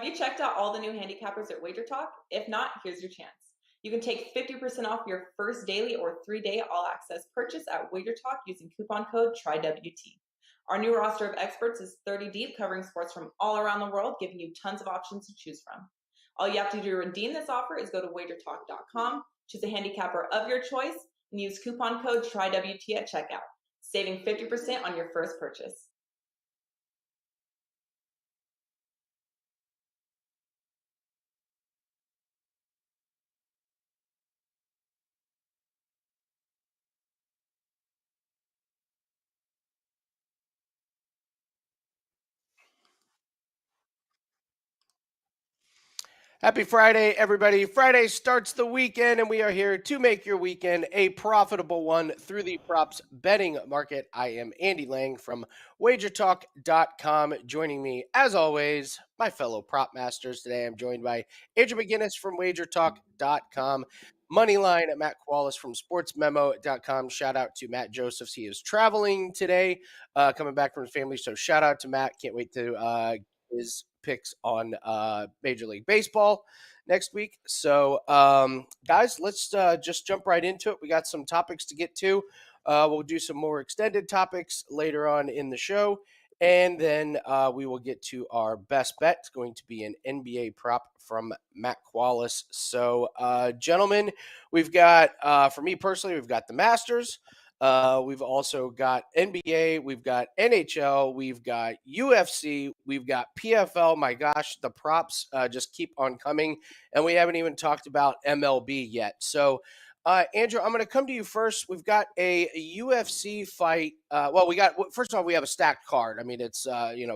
you checked out all the new handicappers at WagerTalk? If not, here's your chance. You can take 50% off your first daily or 3-day all-access purchase at WagerTalk using coupon code TRYWT. Our new roster of experts is 30 deep, covering sports from all around the world, giving you tons of options to choose from. All you have to do to redeem this offer is go to WagerTalk.com, choose a handicapper of your choice, and use coupon code TRYWT at checkout, saving 50% on your first purchase. Happy Friday, everybody. Friday starts the weekend, and we are here to make your weekend a profitable one through the props betting market. I am Andy Lang from WagerTalk.com. Joining me, as always, my fellow prop masters. Today I'm joined by Andrew McGinnis from WagerTalk.com. Moneyline at Matt Qualis from SportsMemo.com. Shout out to Matt Josephs. He is traveling today, coming back from his family. So shout out to Matt. Can't wait to his picks on Major League Baseball next week. So, guys, let's just jump right into it. We got some topics to get to. We'll do some more extended topics later on in the show. And then we will get to our best bet. It's going to be an NBA prop from Matt Qualis. So, gentlemen, we've got, for me personally, we've got the Masters. We've also got NBA, we've got NHL, we've got UFC, we've got PFL. My gosh, the props just keep on coming, and we haven't even talked about MLB yet. So, Andrew, I'm going to come to you first. We've got a UFC fight. First of all, we have a stacked card. I mean, it's,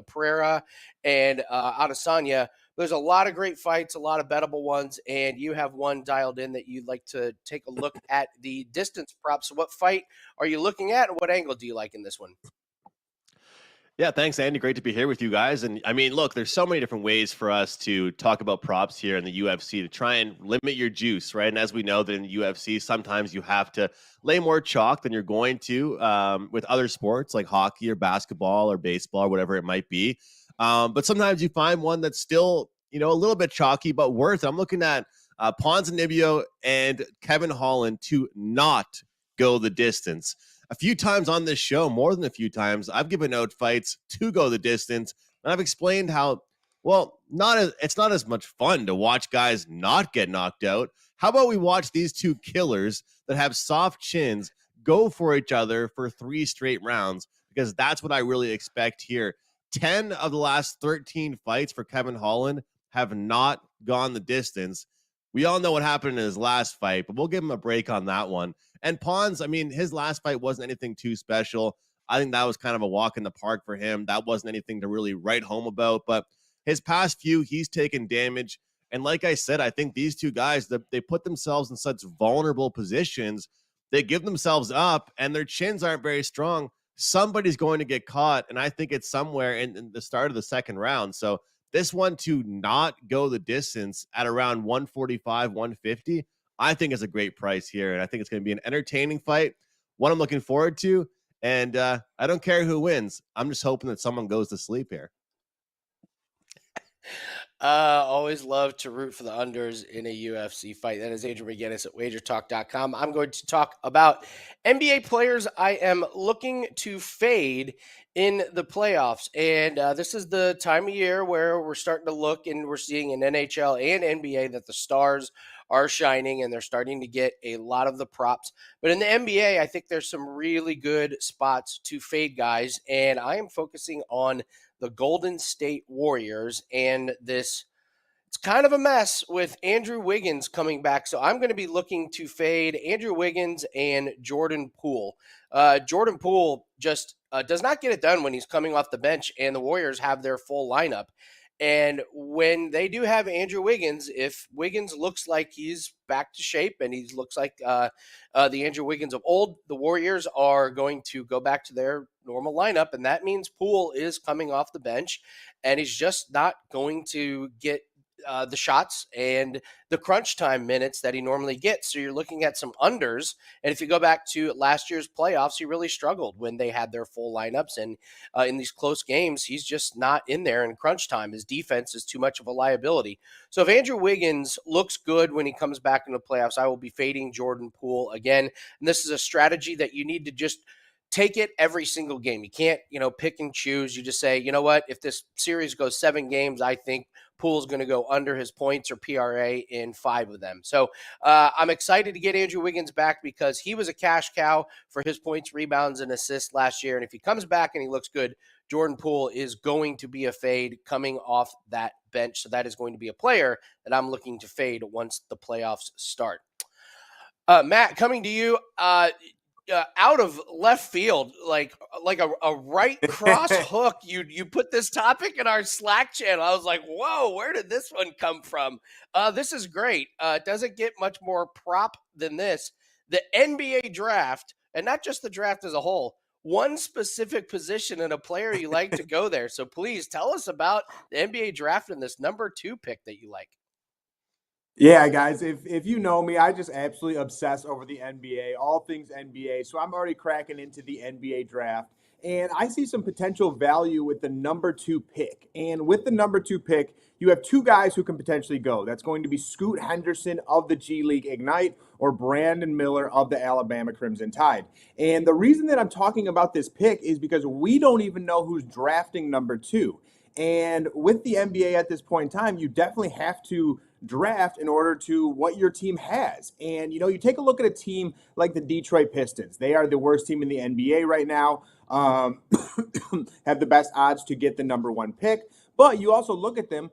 Pereira and Adesanya. There's a lot of great fights, a lot of bettable ones, and you have one dialed in that you'd like to take a look at the distance props. So what fight are you looking at, and what angle do you like in this one? Yeah, thanks, Andy. Great to be here with you guys. And I mean, look, there's so many different ways for us to talk about props here in the UFC to try and limit your juice, right? And as we know that in the UFC, sometimes you have to lay more chalk than you're going to with other sports like hockey or basketball or baseball or whatever it might be. But sometimes you find one that's still, a little bit chalky, but worth it. I'm looking at Ponzinibbio and Kevin Holland to not go the distance. A few times on this show, more than a few times, I've given out fights to go the distance, and I've explained how, it's not as much fun to watch guys not get knocked out. How about we watch these two killers that have soft chins go for each other for 3 straight rounds, because that's what I really expect here. 10 of the last 13 fights for Kevin Holland have not gone the distance. We all know what happened in his last fight, but we'll give him a break on that one. And Pons, I mean, his last fight wasn't anything too special. I think that was kind of a walk in the park for him. That wasn't anything to really write home about. But his past few, he's taken damage. And like I said, I think these two guys, they put themselves in such vulnerable positions. They give themselves up, and their chins aren't very strong. Somebody's going to get caught, and I think it's somewhere in the start of the second round. So this one to not go the distance at around 145, 150, I think is a great price here. And I think it's going to be an entertaining fight, one I'm looking forward to. And I don't care who wins. I'm just hoping that someone goes to sleep here. Always love to root for the unders in a UFC fight. That is Adrian McGinnis at WagerTalk.com. I'm going to talk about NBA players I am looking to fade in the playoffs. And this is the time of year where we're starting to look, and we're seeing in NHL and NBA that the stars are shining and they're starting to get a lot of the props. But in the NBA, I think there's some really good spots to fade guys. And I am focusing on the Golden State Warriors, and it's kind of a mess with Andrew Wiggins coming back. So I'm going to be looking to fade Andrew Wiggins and Jordan Poole. Jordan Poole just does not get it done when he's coming off the bench, and the Warriors have their full lineup. And when they do have Andrew Wiggins, if Wiggins looks like he's back to shape and he looks like the Andrew Wiggins of old, the Warriors are going to go back to their normal lineup. And that means Poole is coming off the bench, and he's just not going to get the shots and the crunch time minutes that he normally gets. So you're looking at some unders. And if you go back to last year's playoffs, he really struggled when they had their full lineups. And in these close games, he's just not in there in crunch time. His defense is too much of a liability. So if Andrew Wiggins looks good when he comes back into the playoffs, I will be fading Jordan Poole again. And this is a strategy that you need to just take it every single game. You can't, pick and choose. You just say, you know what, if this series goes 7 games, I think Poole's going to go under his points or PRA in 5 of them. So I'm excited to get Andrew Wiggins back because he was a cash cow for his points, rebounds, and assists last year. And if he comes back and he looks good, Jordan Poole is going to be a fade coming off that bench. So that is going to be a player that I'm looking to fade once the playoffs start. Matt, coming to you, out of left field, like a right cross hook, you put this topic in our Slack channel. I was like, whoa, where did this one come from? This is great. It doesn't get much more prop than this. The NBA draft, and not just the draft as a whole, one specific position and a player you like to go there. So please tell us about the NBA draft and this number 2 pick that you like. Yeah, guys, if you know me, I just absolutely obsess over the NBA, all things NBA. So I'm already cracking into the NBA draft. And I see some potential value with the number 2 pick. And with the number 2 pick, you have 2 guys who can potentially go. That's going to be Scoot Henderson of the G League Ignite or Brandon Miller of the Alabama Crimson Tide. And the reason that I'm talking about this pick is because we don't even know who's drafting number 2. And with the NBA at this point in time, you definitely have to draft in order to what your team has. And, you take a look at a team like the Detroit Pistons. They are the worst team in the NBA right now, have the best odds to get the number 1 pick. But you also look at them,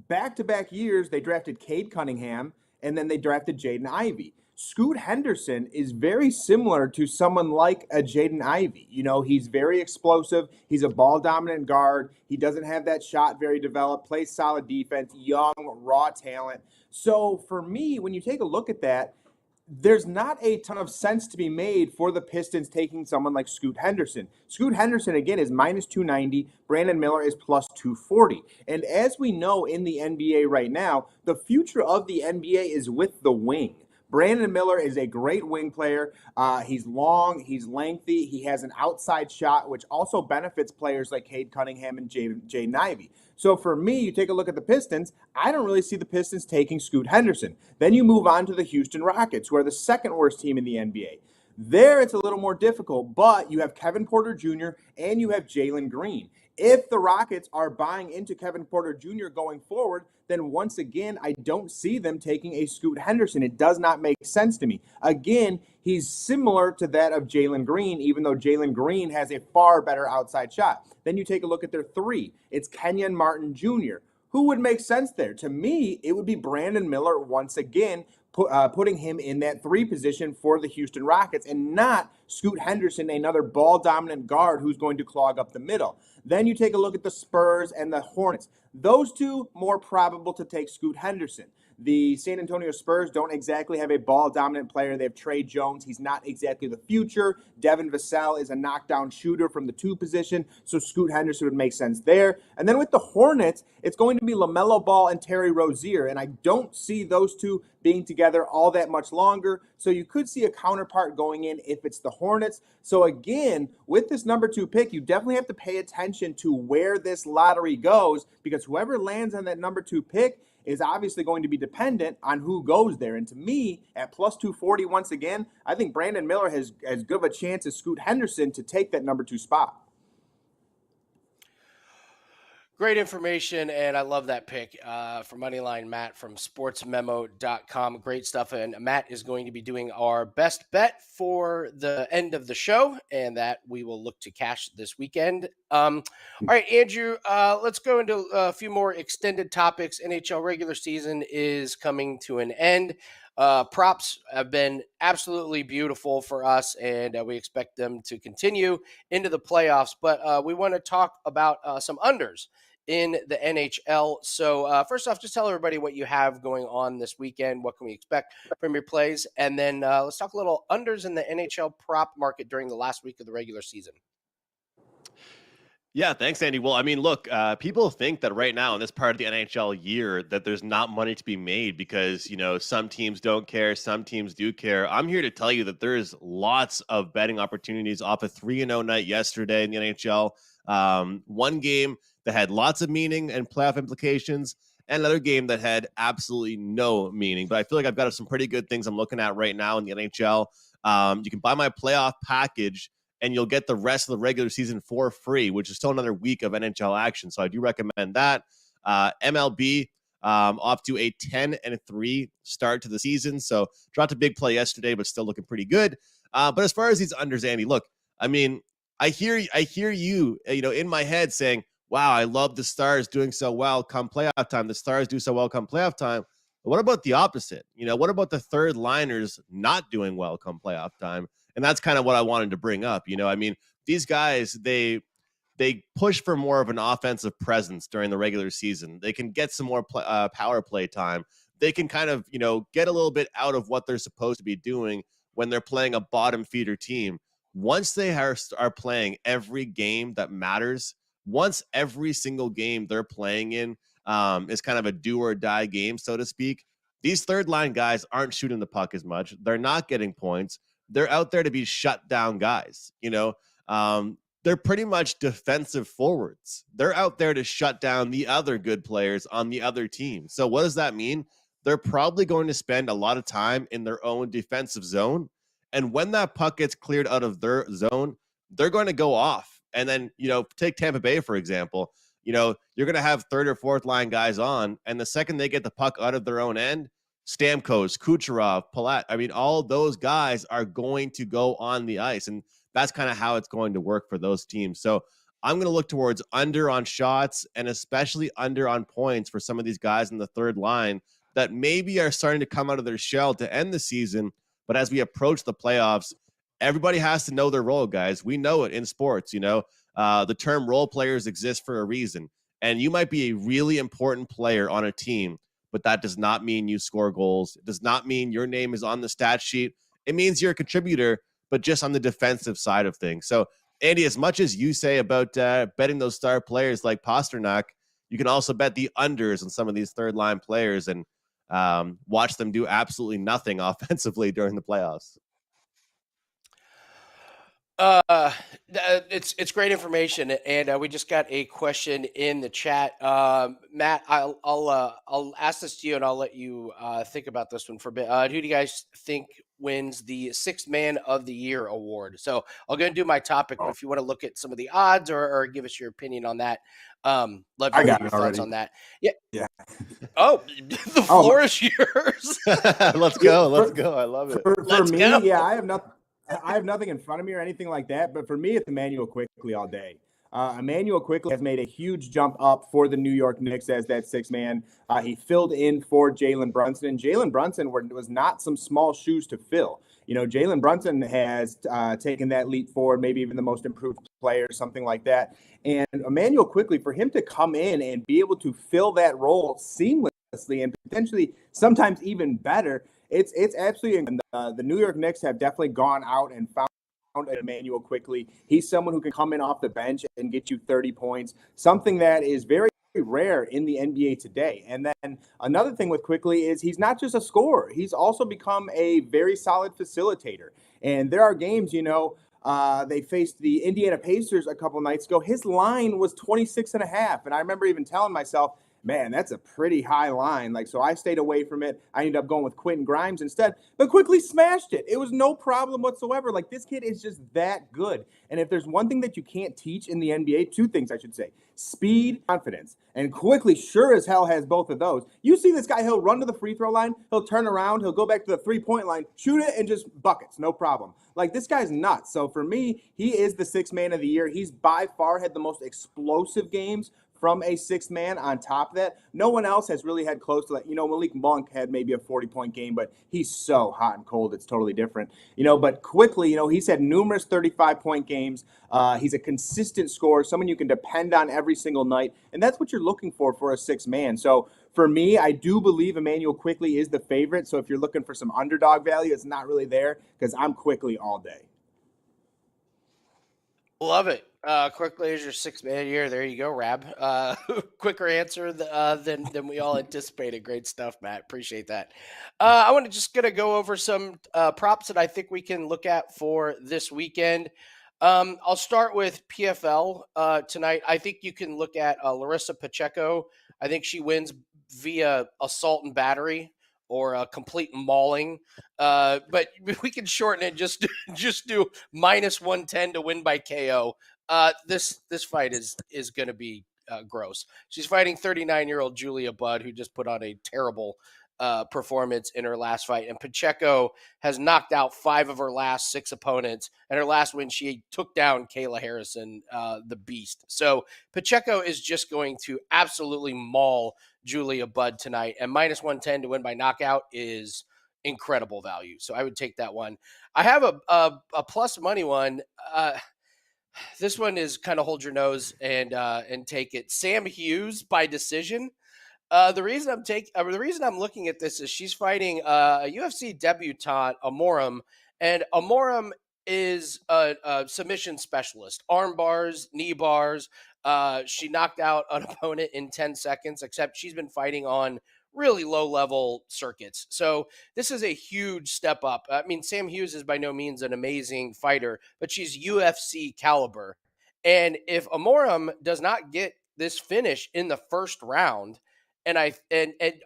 back-to-back years, they drafted Cade Cunningham, and then they drafted Jaden Ivey. Scoot Henderson is very similar to someone like a Jaden Ivey. He's very explosive. He's a ball-dominant guard. He doesn't have that shot very developed, plays solid defense, young, raw talent. So for me, when you take a look at that, there's not a ton of sense to be made for the Pistons taking someone like Scoot Henderson. Scoot Henderson, again, is minus 290. Brandon Miller is plus 240. And as we know in the NBA right now, the future of the NBA is with the wing. Brandon Miller is a great wing player. He's long, he's lengthy, he has an outside shot, which also benefits players like Cade Cunningham and Jaden Ivey. So for me, you take a look at the Pistons, I don't really see the Pistons taking Scoot Henderson. Then you move on to the Houston Rockets, who are the second worst team in the NBA. There, it's a little more difficult, but you have Kevin Porter Jr. and you have Jalen Green. If the Rockets are buying into Kevin Porter Jr. going forward, then once again, I don't see them taking a Scoot Henderson. It does not make sense to me. Again, he's similar to that of Jalen Green, even though Jalen Green has a far better outside shot. Then you take a look at their 3. It's Kenyon Martin Jr. Who would make sense there? To me, it would be Brandon Miller once again, putting him in that 3 position for the Houston Rockets and not Scoot Henderson, another ball-dominant guard who's going to clog up the middle. Then you take a look at the Spurs and the Hornets. Those 2 more probable to take Scoot Henderson. The San Antonio Spurs don't exactly have a ball-dominant player. They have Trey Jones. He's not exactly the future. Devin Vassell is a knockdown shooter from the 2 position, so Scoot Henderson would make sense there. And then with the Hornets, it's going to be LaMelo Ball and Terry Rozier, and I don't see those 2 being together all that much longer, so you could see a counterpart going in if it's the Hornets. So again, with this number 2 pick, you definitely have to pay attention to where this lottery goes, because whoever lands on that number 2 pick is obviously going to be dependent on who goes there. And to me, at plus 240 once again, I think Brandon Miller has as good of a chance as Scoot Henderson to take that number 2 spot. Great information, and I love that pick for Moneyline Matt from sportsmemo.com. Great stuff, and Matt is going to be doing our best bet for the end of the show, and that we will look to cash this weekend. All right, Andrew, let's go into a few more extended topics. NHL regular season is coming to an end. Props have been absolutely beautiful for us, and we expect them to continue into the playoffs. But we want to talk about some unders in the NHL. So first off, just tell everybody what you have going on this weekend. What can we expect from your plays? And then let's talk a little unders in the NHL prop market during the last week of the regular season. Yeah, thanks, Andy. Well, I mean, look, people think that right now in this part of the NHL year that there's not money to be made because, some teams don't care, some teams do care. I'm here to tell you that there's lots of betting opportunities off a 3-0 night yesterday in the NHL. One game that had lots of meaning and playoff implications, and another game that had absolutely no meaning. But I feel like I've got some pretty good things I'm looking at right now in the NHL. You can buy my playoff package and you'll get the rest of the regular season for free, which is still another week of NHL action. So I do recommend that. MLB off to a 10-3 start to the season. So dropped a big play yesterday, but still looking pretty good. But as far as these unders, Andy, look, I mean, I hear you, in my head saying, wow, I love the Stars doing so well come playoff time. The Stars do so well come playoff time. But what about the opposite? What about the third liners not doing well come playoff time? And that's kind of what I wanted to bring up. I mean, these guys, they push for more of an offensive presence during the regular season. They can get some more power play time. They can kind of, get a little bit out of what they're supposed to be doing when they're playing a bottom feeder team. Once they are playing every game that matters, once every single game they're playing in is kind of a do or die game, so to speak, these third line guys aren't shooting the puck as much. They're not getting points. They're out there to be shut down guys. They're pretty much defensive forwards. They're out there to shut down the other good players on the other team. So what does that mean? They're probably going to spend a lot of time in their own defensive zone. And when that puck gets cleared out of their zone, they're going to go off. And then, take Tampa Bay, for example. You're going to have third or fourth line guys on. And the second they get the puck out of their own end, Stamkos, Kucherov, Palat, I mean, all those guys are going to go on the ice. And that's kind of how it's going to work for those teams. So I'm going to look towards under on shots and especially under on points for some of these guys in the third line that maybe are starting to come out of their shell to end the season. But as we approach the playoffs, everybody has to know their role, guys. We know it in sports, the term role players exist for a reason. And you might be a really important player on a team, but that does not mean you score goals. It does not mean your name is on the stat sheet. It means you're a contributor, but just on the defensive side of things. So, Andy, as much as you say about betting those star players like Pasternak, you can also bet the unders on some of these third-line players and watch them do absolutely nothing offensively during the playoffs. It's great information, and we just got a question in the chat. Matt, I'll ask this to you, and I'll let you think about this one for a bit. Who do you guys think wins the Sixth Man of the Year award? So I'm going to do my topic, but if you want to look at some of the odds or give us your opinion on that, love to hear your thoughts on that. Yeah. Oh, the floor is yours. Let's go. I love it. For me, yeah, I have nothing in front of me or anything like that, but for me, it's Emmanuel Quickly all day. Emmanuel Quickly has made a huge jump up for the New York Knicks as that sixth man. He filled in for Jalen Brunson, and Jalen Brunson was not some small shoes to fill. Jalen Brunson has taken that leap forward, maybe even the most improved player, something like that. And Emmanuel Quickly, for him to come in and be able to fill that role seamlessly and potentially sometimes even better, it's absolutely the New York Knicks have definitely gone out and found Emmanuel Quickly. He's someone who can come in off the bench and get you 30 points, something that is very rare in the NBA today. And then another thing with Quickly is he's not just a scorer. He's also become a very solid facilitator. And there are games, they faced the Indiana Pacers a couple nights ago. His line was 26.5. And I remember even telling myself, man, that's a pretty high line. So I stayed away from it. I ended up going with Quentin Grimes instead, but Quickly smashed it. It was no problem whatsoever. This kid is just that good. And if there's one thing that you can't teach in the NBA, two things I should say: speed, confidence. And Quickly sure as hell has both of those. You see this guy, he'll run to the free throw line, he'll turn around, he'll go back to the 3-point line, shoot it, and just buckets, no problem. This guy's nuts. So for me, he is the sixth man of the year. He's by far had the most explosive games from a sixth man. On top of that, no one else has really had close to that. Malik Monk had maybe a 40-point game, but he's so hot and cold, it's totally different. But Quickly, he's had numerous 35-point games. He's a consistent scorer, someone you can depend on every single night, and that's what you're looking for a sixth man. So for me, I do believe Emmanuel Quickly is the favorite. So if you're looking for some underdog value, it's not really there because I'm Quickly all day. Love it. Quickly as your 6-man year. There you go, Rab. Quicker answer than we all anticipated. Great stuff, Matt. Appreciate that. I want to just gonna go over some props that I think we can look at for this weekend. I'll start with PFL tonight. I think you can look at Larissa Pacheco. I think she wins via assault and battery or a complete mauling. But we can shorten it. Just do -110 to win by KO. This fight is going to be gross. She's fighting 39-year-old Julia Budd, who just put on a terrible performance in her last fight. And Pacheco has knocked out 5 of her last 6 opponents. And her last win, she took down Kayla Harrison, the beast. So Pacheco is just going to absolutely maul Julia Budd tonight. And -110 to win by knockout is incredible value. So I would take that one. I have a plus money one. This one is kind of hold your nose and take it. Sam Hughes by decision. The reason I'm looking at this is she's fighting a UFC debutante, Amorim, and Amorim is a submission specialist. Arm bars, knee bars. She knocked out an opponent in 10 seconds, except she's been fighting on really low-level circuits. So this is a huge step up. I mean, Sam Hughes is by no means an amazing fighter, but she's UFC caliber. And if Amorim does not get this finish in the first round, and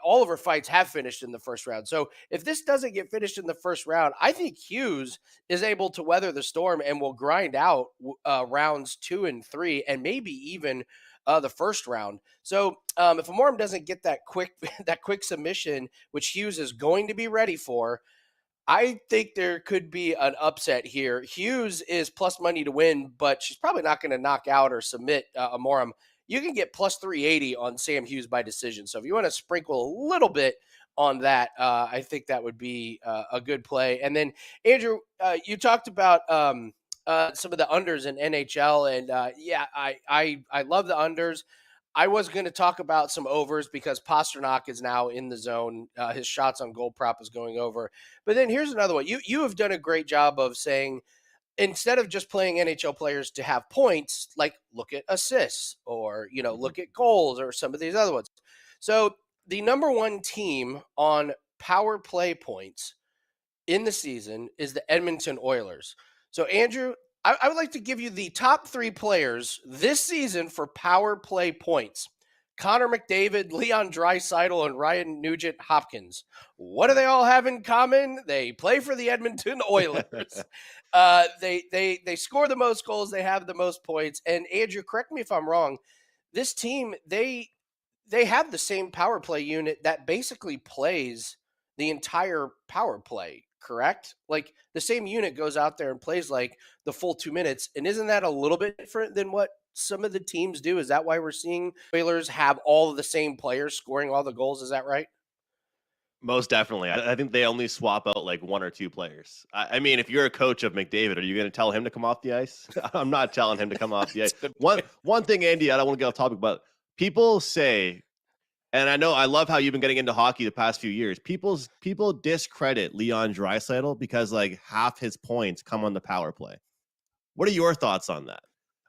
all of her fights have finished in the first round. So if this doesn't get finished in the first round, I think Hughes is able to weather the storm and will grind out rounds 2 and 3, and maybe even the first round. So if Amorim doesn't get that quick submission, which Hughes is going to be ready for, I think there could be an upset here. Hughes is plus money to win, but she's probably not going to knock out or submit Amorim. You can get plus 380 on Sam Hughes by decision. So if you want to sprinkle a little bit on that, I think that would be a good play. And then, Andrew, you talked about some of the unders in NHL, and I love the unders. I was going to talk about some overs because Pasternak is now in the zone. His shots on goal prop is going over. But then here's another one. You have done a great job of saying, instead of just playing NHL players to have points, like look at assists or, look at goals or some of these other ones. So the number one team on power play points in the season is the Edmonton Oilers. So, Andrew, I would like to give you the top 3 players this season for power play points. Connor McDavid, Leon Draisaitl, and Ryan Nugent-Hopkins. What do they all have in common? They play for the Edmonton Oilers. They score the most goals. They have the most points. And Andrew, correct me if I'm wrong. This team, they have the same power play unit that basically plays the entire power play, correct? Like the same unit goes out there and plays like the full 2 minutes. And isn't that a little bit different than what some of the teams do? Is that why we're seeing Oilers have all of the same players scoring all the goals? Is that right? Most definitely. I think they only swap out like 1 or 2 players. I mean, if you're a coach of McDavid, are you going to tell him to come off the ice? I'm not telling him to come off the ice. One thing, Andy, I don't want to get off topic, but people say, and I love how you've been getting into hockey the past few years. People discredit Leon Draisaitl because like half his points come on the power play. What are your thoughts on that?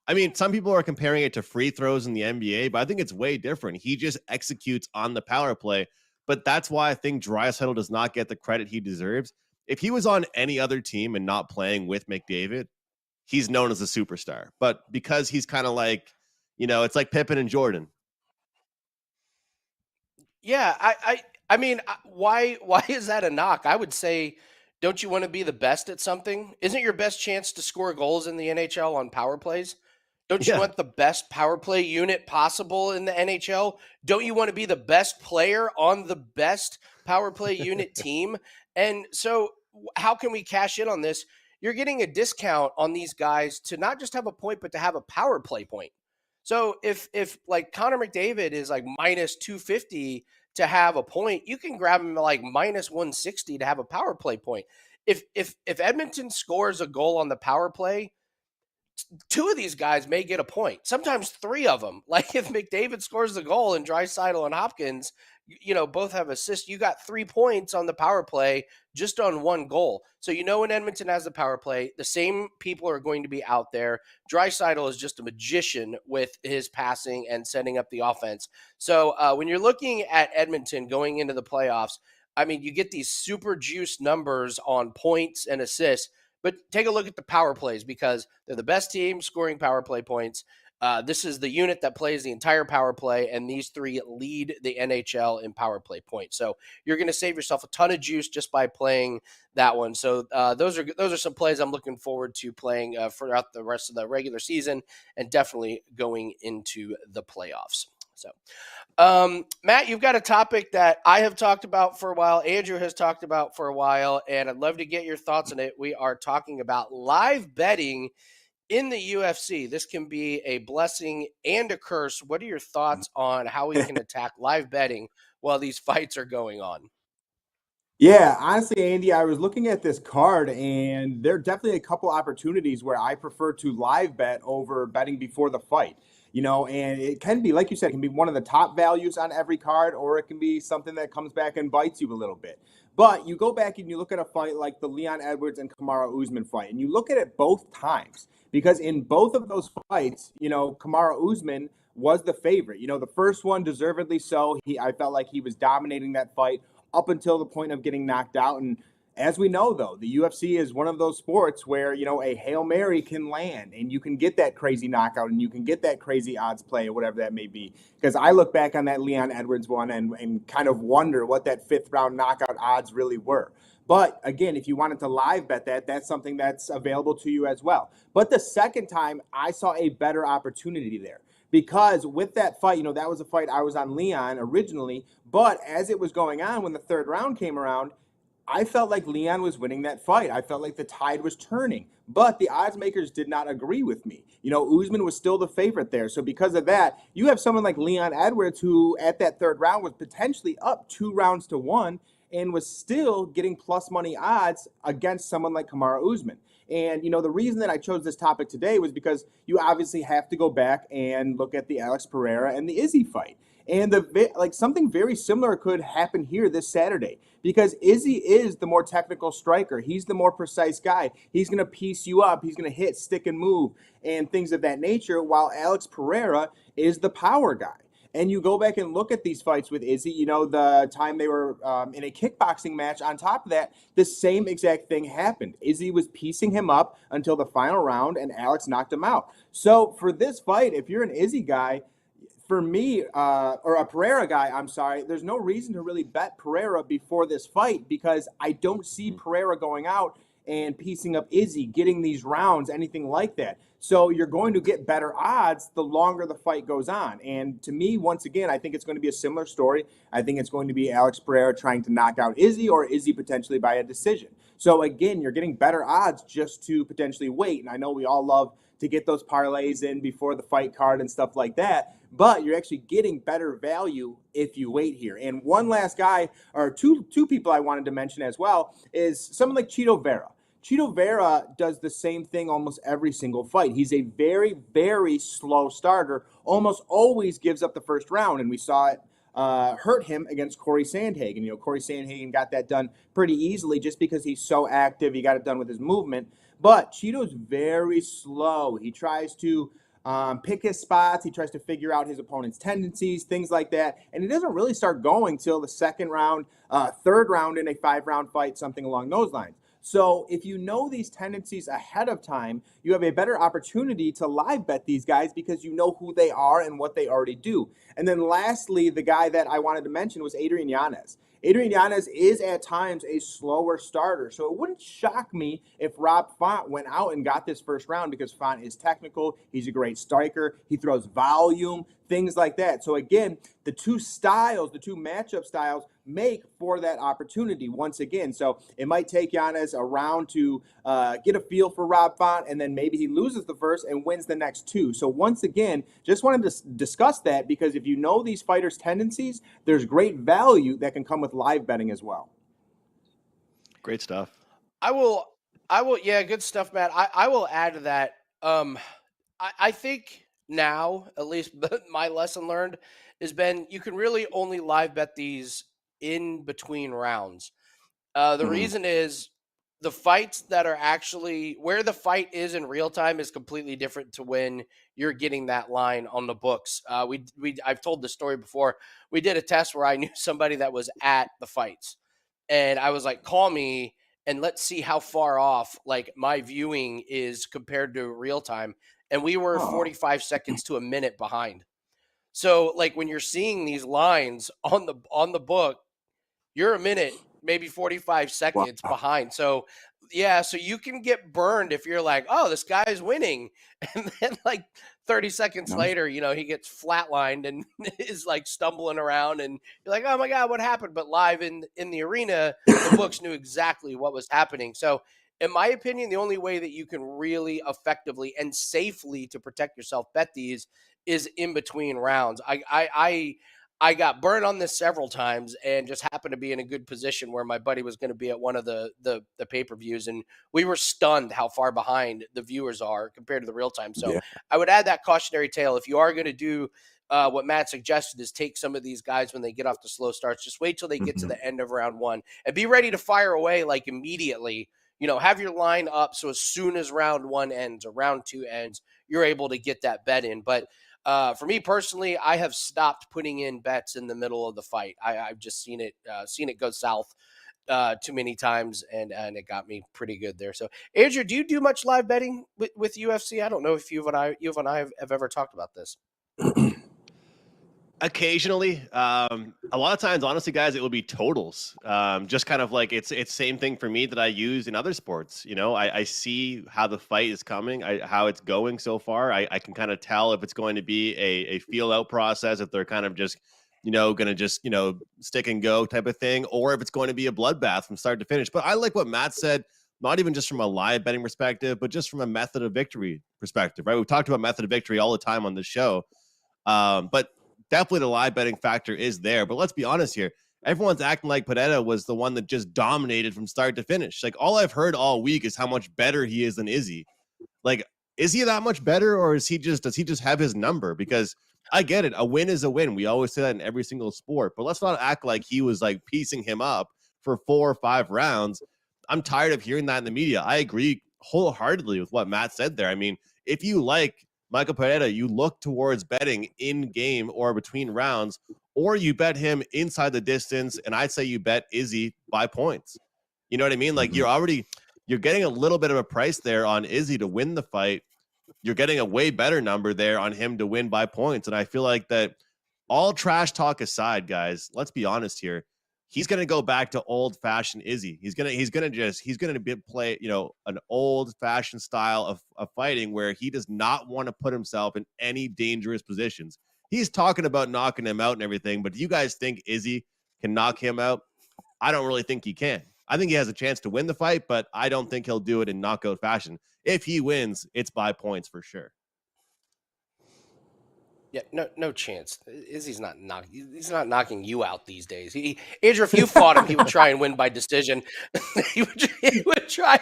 I mean, some people are comparing it to free throws in the NBA, but I think it's way different. He just executes on the power play, but that's why I think Draisaitl does not get the credit he deserves. If he was on any other team and not playing with McDavid, he's known as a superstar. But because he's kind of like, it's like Pippen and Jordan. Yeah, I mean, why is that a knock? I would say, don't you want to be the best at something? Isn't your best chance to score goals in the NHL on power plays? Don't you want the best power play unit possible in the NHL? Don't you want to be the best player on the best power play unit team? And so how can we cash in on this? You're getting a discount on these guys to not just have a point, but to have a power play point. So if like Connor McDavid is like minus 250 to have a point, you can grab him like minus 160 to have a power play point. If Edmonton scores a goal on the power play, two of these guys may get a point, sometimes three of them. Like if McDavid scores the goal and Draisaitl and Hopkins, both have assists, you got 3 points on the power play just on one goal. So when Edmonton has the power play, the same people are going to be out there. Draisaitl is just a magician with his passing and setting up the offense. So when you're looking at Edmonton going into the playoffs, I mean, you get these super juiced numbers on points and assists. But take a look at the power plays because they're the best team scoring power play points. This is the unit that plays the entire power play, and these three lead the NHL in power play points. So you're going to save yourself a ton of juice just by playing that one. So those are some plays I'm looking forward to playing throughout the rest of the regular season and definitely going into the playoffs. So, Matt, you've got a topic that I have talked about for a while. Andrew has talked about for a while, and I'd love to get your thoughts on it. We are talking about live betting in the UFC. This can be a blessing and a curse. What are your thoughts on how we can attack live betting while these fights are going on? Yeah, honestly, Andy, I was looking at this card, and there are definitely a couple opportunities where I prefer to live bet over betting before the fight. And it can be, like you said, it can be one of the top values on every card, or it can be something that comes back and bites you a little bit. But you go back and you look at a fight like the Leon Edwards and Kamaru Usman fight, and you look at it both times, because in both of those fights, Kamaru Usman was the favorite. The first one deservedly so. I felt like he was dominating that fight up until the point of getting knocked out. And as we know, though, the UFC is one of those sports where, a Hail Mary can land and you can get that crazy knockout and you can get that crazy odds play or whatever that may be. Because I look back on that Leon Edwards one and kind of wonder what that 5th round knockout odds really were. But again, if you wanted to live bet that, that's something that's available to you as well. But the second time, I saw a better opportunity there. Because with that fight, that was a fight I was on Leon originally. But as it was going on, when the 3rd round came around, I felt like Leon was winning that fight. I felt like the tide was turning. But the odds makers did not agree with me. Usman was still the favorite there. So because of that, you have someone like Leon Edwards who at that 3rd round was potentially up 2 rounds to 1 and was still getting plus money odds against someone like Kamaru Usman. And, the reason that I chose this topic today was because you obviously have to go back and look at the Alex Pereira and the Izzy fight. And something very similar could happen here this Saturday because Izzy is the more technical striker. He's the more precise guy. He's going to piece you up. He's going to hit, stick, and move and things of that nature, while Alex Pereira is the power guy. And you go back and look at these fights with Izzy, the time they were in a kickboxing match. On top of that, the same exact thing happened. Izzy was piecing him up until the final round, and Alex knocked him out. So for this fight, if you're an Izzy guy, for me, or a Pereira guy, I'm sorry, there's no reason to really bet Pereira before this fight because I don't see Pereira going out and piecing up Izzy, getting these rounds, anything like that. So you're going to get better odds the longer the fight goes on. And to me, once again, I think it's going to be a similar story. I think it's going to be Alex Pereira trying to knock out Izzy or Izzy potentially by a decision. So again, you're getting better odds just to potentially wait. And I know we all love to get those parlays in before the fight card and stuff like that. But you're actually getting better value if you wait here. And one last guy, or two people I wanted to mention as well, is someone like Chito Vera. Chito Vera does the same thing almost every single fight. He's a very, very slow starter, almost always gives up the first round, and we saw it hurt him against Corey Sandhagen. Corey Sandhagen got that done pretty easily just because he's so active. He got it done with his movement. But Chito's very slow. He tries to pick his spots. He tries to figure out his opponent's tendencies, things like that. And he doesn't really start going till the 2nd round, 3rd round in a 5-round fight, something along those lines. So if you know these tendencies ahead of time, you have a better opportunity to live bet these guys because you know who they are and what they already do. And then lastly, the guy that I wanted to mention was Adrian Yanez. Adrian Yanez is at times a slower starter, so it wouldn't shock me if Rob Font went out and got this first round because Font is technical, he's a great striker, he throws volume, things like that. So again, the two matchup styles make for that opportunity once again. So it might take Yanez a round to get a feel for Rob Font, and then maybe he loses the first and wins the next 2. So once again, just wanted to discuss that because if you know these fighters' tendencies, there's great value that can come with live betting as well. Great stuff. I will. Yeah, good stuff, Matt. I will add to that. I think now, at least my lesson learned has been you can really only live bet these in between rounds. The Mhm. reason is the fights that are actually where the fight is in real time is completely different to when you're getting that line on the books. I've told the story before. We did a test where I knew somebody that was at the fights, and I was like, "Call me and let's see how far off like my viewing is compared to real time." And we were Oh, 45 seconds to a minute behind. So like when you're seeing these lines on the book, you're a minute, maybe 45 wow. seconds behind. So, yeah, so you can get burned if you're like, oh, this guy's winning. And then, like, 30 seconds No. later, he gets flatlined and is like stumbling around. And you're like, oh my God, what happened? But live in the arena, the books knew exactly what was happening. So, in my opinion, the only way that you can really effectively and safely to protect yourself bet these is in between rounds. I got burned on this several times and just happened to be in a good position where my buddy was going to be at one of the pay-per-views, and we were stunned how far behind the viewers are compared to the real time. So Yeah. I would add that cautionary tale. If you are going to do what Matt suggested is take some of these guys when they get off the slow starts, just wait till they get to Mhm. the end of round one and be ready to fire away like immediately. Have your line up so as soon as round one ends or round two ends, you're able to get that bet in. But for me personally, I have stopped putting in bets in the middle of the fight. I've just seen it go south too many times, and it got me pretty good there. So, Andrew, do you do much live betting with UFC? I don't know if you and I have ever talked about this. Occasionally, a lot of times, honestly, guys, it will be totals. Just kind of like it's same thing for me that I use in other sports. I see how the fight is coming, how it's going so far. I can kind of tell if it's going to be a feel out process, if they're kind of just going to just stick and go type of thing, or if it's going to be a bloodbath from start to finish. But I like what Matt said. Not even just from a live betting perspective, but just from a method of victory perspective, right? We've talked about method of victory all the time on this show. But definitely the live betting factor is there. But let's be honest here. Everyone's acting like Pereira was the one that just dominated from start to finish. Like all I've heard all week is how much better he is than Izzy. Like, is he that much better, or does he just have his number? Because I get it. A win is a win. We always say that in every single sport. But let's not act like he was like piecing him up for 4 or 5 rounds. I'm tired of hearing that in the media. I agree wholeheartedly with what Matt said there. I mean, if you like Michael Pereira, you look towards betting in game or between rounds, or you bet him inside the distance. And I'd say you bet Izzy by points. You know what I mean? Like you're getting a little bit of a price there on Izzy to win the fight. You're getting a way better number there on him to win by points. And I feel like that, all trash talk aside, guys, let's be honest here. He's going to go back to old fashioned Izzy. He's going to play, an old fashioned style of fighting where he does not want to put himself in any dangerous positions. He's talking about knocking him out and everything, but do you guys think Izzy can knock him out? I don't really think he can. I think he has a chance to win the fight, but I don't think he'll do it in knockout fashion. If he wins, it's by points for sure. Yeah, no chance. Izzy's not he's not knocking you out these days. Andrew, if you fought him, he would try and win by decision. he would try.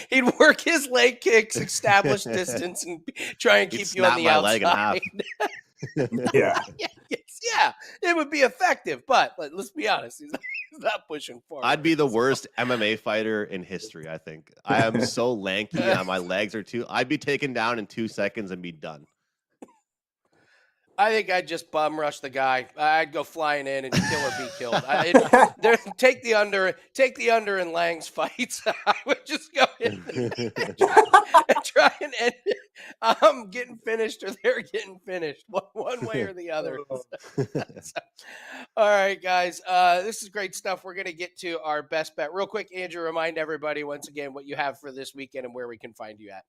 He'd work his leg kicks, establish distance, and try and He'd keep you on snap the my outside. leg in half. Yeah. Yeah, it would be effective, but let's be honest, he's not pushing forward. I'd be the worst MMA fighter in history, I think. I am so lanky. My legs are I'd be taken down in 2 seconds and be done. I think I'd just bum rush the guy. I'd go flying in and kill or be killed. Take the under in Lang's fights. I would just go in and try and end it. I'm getting finished or they're getting finished, one way or the other. All right, guys. This is great stuff. We're going to get to our best bet. Real quick, Andrew, remind everybody once again what you have for this weekend and where we can find you at.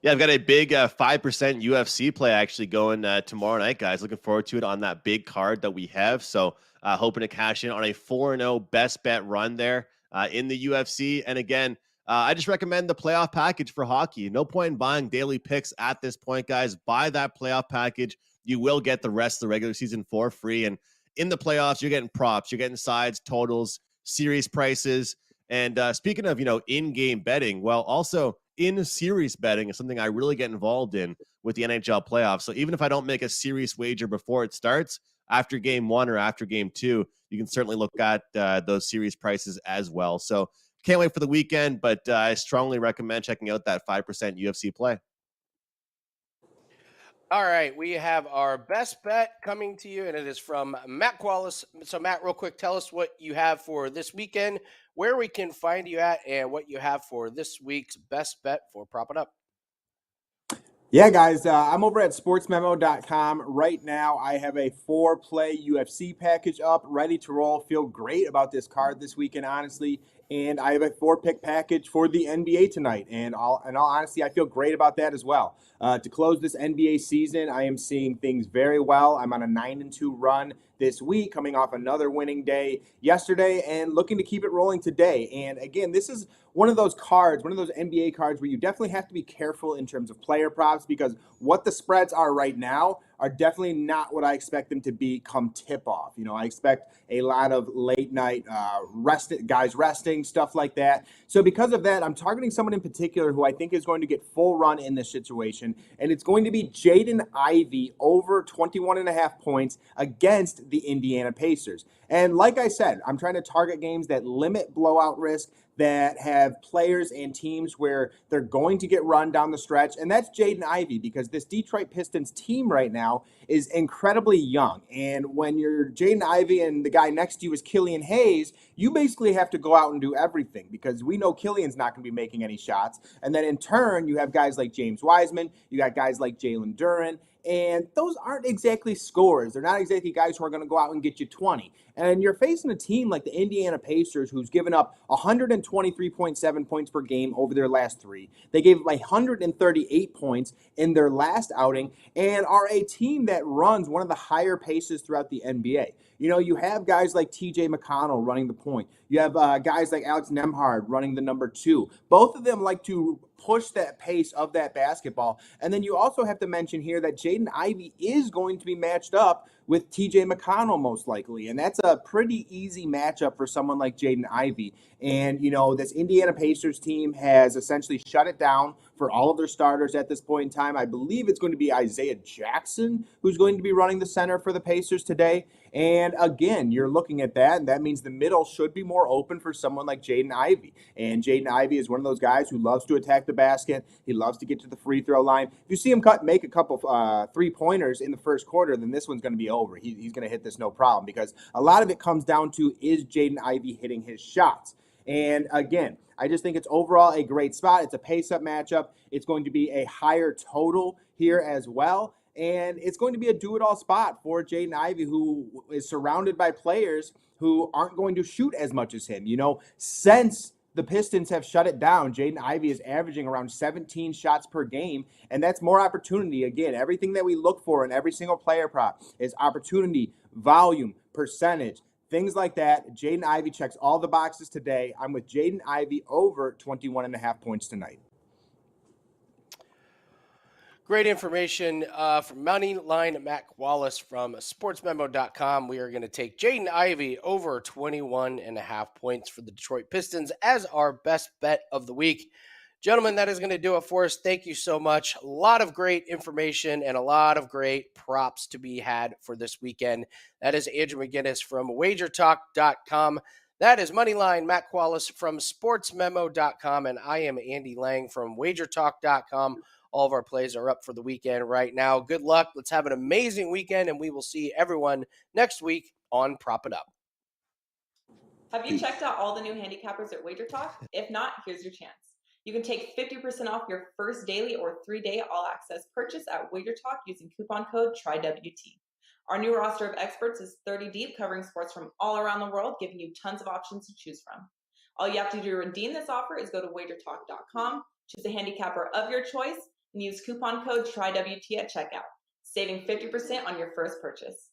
Yeah, I've got a big 5% UFC play actually going tomorrow night, guys. Looking forward to it on that big card that we have. So hoping to cash in on a 4-0 best bet run there in the UFC. And again, I just recommend the playoff package for hockey. No point in buying daily picks at this point, guys. Buy that playoff package. You will get the rest of the regular season for free. And in the playoffs, you're getting props. You're getting sides, totals, series prices. And speaking of, in-game betting, well, also in series betting is something I really get involved in with the NHL playoffs. So even if I don't make a serious wager before it starts, after game 1 or after game 2, you can certainly look at those series prices as well. So can't wait for the weekend, but I strongly recommend checking out that 5% UFC play. All right, we have our best bet coming to you, and it is from Matt Wallace. So, Matt, real quick, tell us what you have for this weekend, where we can find you at, and what you have for this week's best bet for Prop It Up. Yeah, guys, I'm over at sportsmemo.com. Right now, I have a 4-play UFC package up, ready to roll. Feel great about this card this weekend, honestly. And I have a 4-pick package for the NBA tonight. And in all honesty, I feel great about that as well. To close this NBA season, I am seeing things very well. I'm on a 9-2 run this week, coming off another winning day yesterday and looking to keep it rolling today. And again, this is one of those cards, one of those NBA cards where you definitely have to be careful in terms of player props, because what the spreads are right now are definitely not what I expect them to be come tip-off. You know, I expect a lot of late-night guys resting, stuff like that. So because of that, I'm targeting someone in particular who I think is going to get full run in this situation, and it's going to be Jaden Ivey over 21.5 points against the Indiana Pacers. And like I said, I'm trying to target games that limit blowout risk, that have players and teams where they're going to get run down the stretch. And that's Jaden Ivey, because this Detroit Pistons team right now is incredibly young. And when you're Jaden Ivey and the guy next to you is Killian Hayes, you basically have to go out and do everything, because we know Killian's not going to be making any shots. And then in turn, you have guys like James Wiseman, you got guys like Jalen Duren, and those aren't exactly scorers. They're not exactly guys who are going to go out and get you 20. And you're facing a team like the Indiana Pacers, who's given up 123.7 points per game over their last 3. They gave up 138 points in their last outing, and are a team that runs one of the higher paces throughout the NBA. You know, you have guys like TJ McConnell running the point. You have guys like Alex Nemhard running the number 2. Both of them like to push that pace of that basketball. And then you also have to mention here that Jaden Ivey is going to be matched up with TJ McConnell most likely. And that's a pretty easy matchup for someone like Jaden Ivey. And, you know, this Indiana Pacers team has essentially shut it down for all of their starters at this point in time. I believe it's going to be Isaiah Jackson who's going to be running the center for the Pacers today. And again, you're looking at that, and that means the middle should be more open for someone like Jaden Ivey. And Jaden Ivey is one of those guys who loves to attack the basket. He loves to get to the free throw line. If you see him make a couple 3-pointers in the first quarter, then this one's going to be over. He's going to hit this no problem, because a lot of it comes down to, is Jaden Ivey hitting his shots? And again, I just think it's overall a great spot. It's a pace-up matchup. It's going to be a higher total here as well. And it's going to be a do-it-all spot for Jaden Ivey, who is surrounded by players who aren't going to shoot as much as him. You know, since the Pistons have shut it down, Jaden Ivey is averaging around 17 shots per game, and that's more opportunity. Again, everything that we look for in every single player prop is opportunity, volume, percentage, things like that. Jaden Ivey checks all the boxes today. I'm with Jaden Ivey over 21.5 points tonight. Great information from Moneyline Matt Wallace from sportsmemo.com. We are going to take Jaden Ivey over 21.5 points for the Detroit Pistons as our best bet of the week. Gentlemen, that is going to do it for us. Thank you so much. A lot of great information and a lot of great props to be had for this weekend. That is Andrew McGinnis from WagerTalk.com. That is Moneyline Matt Wallace from sportsmemo.com. And I am Andy Lang from WagerTalk.com. All of our plays are up for the weekend right now. Good luck. Let's have an amazing weekend, and we will see everyone next week on Prop It Up. Have you checked out all the new handicappers at WagerTalk? If not, here's your chance. You can take 50% off your first daily or 3-day all-access purchase at WagerTalk using coupon code TRYWT. Our new roster of experts is 30 deep, covering sports from all around the world, giving you tons of options to choose from. All you have to do to redeem this offer is go to WagerTalk.com, choose a handicapper of your choice, and use coupon code TRYWT at checkout, saving 50% on your first purchase.